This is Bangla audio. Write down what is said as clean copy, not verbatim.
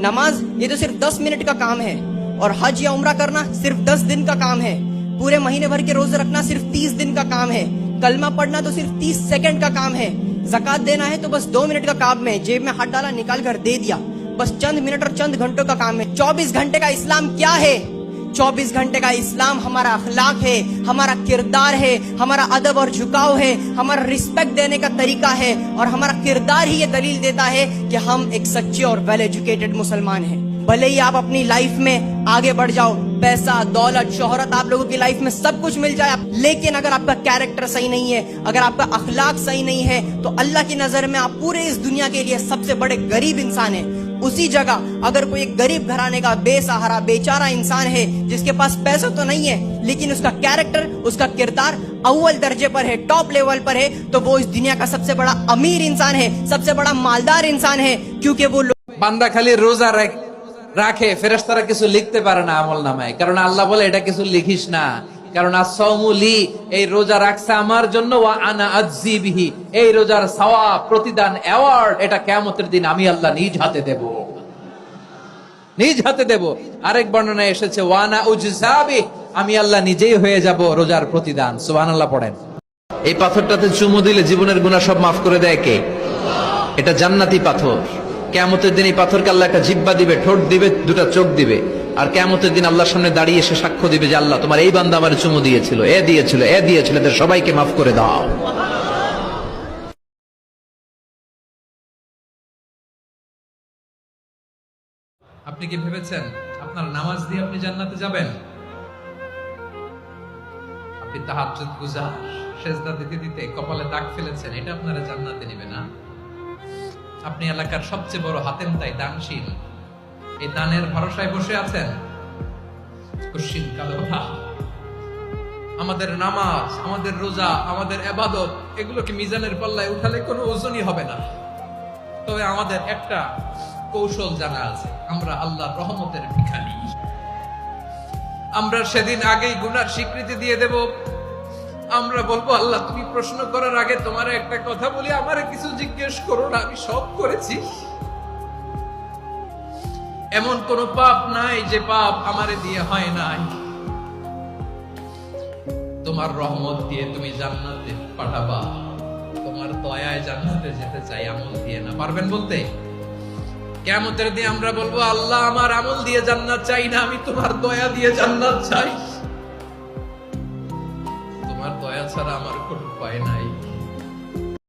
नमाज ये तो सिर्फ 10 मिनट का काम है, और हज या उम्रा करना सिर्फ 10 दिन का काम है। पूरे महीने भर के रोजे रखना सिर्फ 30 दिन का काम है। कलमा पढ़ना तो सिर्फ 30 सेकंड का काम है। ज़कात देना है तो बस 2 मिनट का काम है, जेब में हाथ डाला निकाल कर दे दिया, बस चंद मिनट और चंद घंटों का काम है। 24 घंटे का इस्लाम क्या है? 24 घंटे का इस्लाम हमारा अखलाक है, हमारा किरदार है, हमारा अदब और झुकाव है, हमारा रिस्पेक्ट देने का तरीका है, और हमारा किरदार ही ये दलील देता है कि हम एक सच्चे और वेल एजुकेटेड मुसलमान हैं। भले ही आप अपनी लाइफ में आगे बढ़ जाओ, पैसा, दौलत, शोहरत आप लोगों की लाइफ में सब कुछ मिल जाए, लेकिन अगर आपका कैरेक्टर सही नहीं है, अगर आपका अखलाक सही नहीं है, तो अल्लाह की नजर में आप पूरे इस दुनिया के लिए सबसे बड़े गरीब इंसान हैं। उसी जगह अगर कोई एक गरीब घराने का बेसहारा बेचारा इंसान है, जिसके पास पैसा तो नहीं है लेकिन उसका कैरेक्टर, उसका किरदार अव्वल दर्जे पर है, टॉप लेवल पर है, तो वो इस दुनिया का सबसे बड़ा अमीर इंसान है, सबसे बड़ा मालदार इंसान है। क्योंकि वो বান্দা খালি রোজা রাখে, ফেরেশতারা কিছু লিখতে পারে না আমল নামায়, কারণ আল্লাহ বলে এটা কিছু লিখিস না, কারণ আসসাউমুলি, এই রোজা রাখছে আমার জন্য, ওয়া আনা আজজি বিহি, এই রোজার সওয়াব, প্রতিদান, অ্যাওয়ার্ড এটা কিয়ামতের দিন আমি আল্লাহ নিজ হাতে দেব, নিজ হাতে দেব। আরেক বর্ণনায় এসেছে ওয়া আনা উজজাবি, আমি আল্লাহ নিজেই হয়ে যাব রোজার প্রতিদান। সুবহানাল্লাহ পড়েন। এই পাথরটাতে চুমু দিলে জীবনের গুনাহ সব মাফ করে দেয় কে? এটা জান্নাতি পাথর। কিয়ামতের দিন এই পাথরকে আল্লাহ একটা জিহ্বা দিবে, ঠোঁট দিবে, দুটা চোখ দিবে, আর কিয়ামতের দিন আল্লাহর সামনে দাঁড়িয়ে এসে সাক্ষ্য দিবে যে আল্লাহ তোমার এই বান্দা আমার চুমু দিয়েছিল, এ দিয়েছিল, এ দিয়েছিল, এদের সবাইকে মাফ করে দাও। আপনি কি ভেবেছেন আপনার নামাজ দিয়ে আপনি জান্নাতে যাবেন? আপনি তাহাজ্জুদ গুজার, সেজদা দিতে দিতে কপালে দাগ ফেলেছেন, এটা আপনারা জান্নাতে নেবে না। আপনি এলাকার সবচেয়ে বড় হাতেম তাই দানশীল, এই দানের ভরসায় বসে আছেন, কুশিন কালো ভাব। আমাদের নামাজ, আমাদের রোজা, আমাদের ইবাদত, এগুলোকে মিজানের পাল্লায় উঠালে কোনো ওজনই হবে না। তবে আমাদের একটা কৌশল জানা আছে, আমরা আল্লাহর রহমতের ভিখারি। আমরা সেদিন আগেই গুনার স্বীকৃতি দিয়ে দেব। আমরা বলবো আল্লাহ তুমি প্রশ্ন করার আগে তোমার একটা কথা বলি, আমারে কিছু জিজ্ঞেস করো না, আমি সব করেছি। এমন কোন পাপ নাই যে পাপ আমারে দিয়ে হয় নাই। তোমার রহমত দিয়ে তুমি জান্নাতে পাঠাবা, তোমার দয়ায় জান্নাতে যেতে চাই, আমল দিয়ে না। পারবেন বলতে? কিয়ামতের দিন আমরা বলবো আল্লাহ আমার আমল দিয়ে জান্নাত চাই না, আমি তোমার দয়া দিয়ে জান্নাত চাই। তোমার দয়া ছাড়া আমার কোনো উপায় নাই।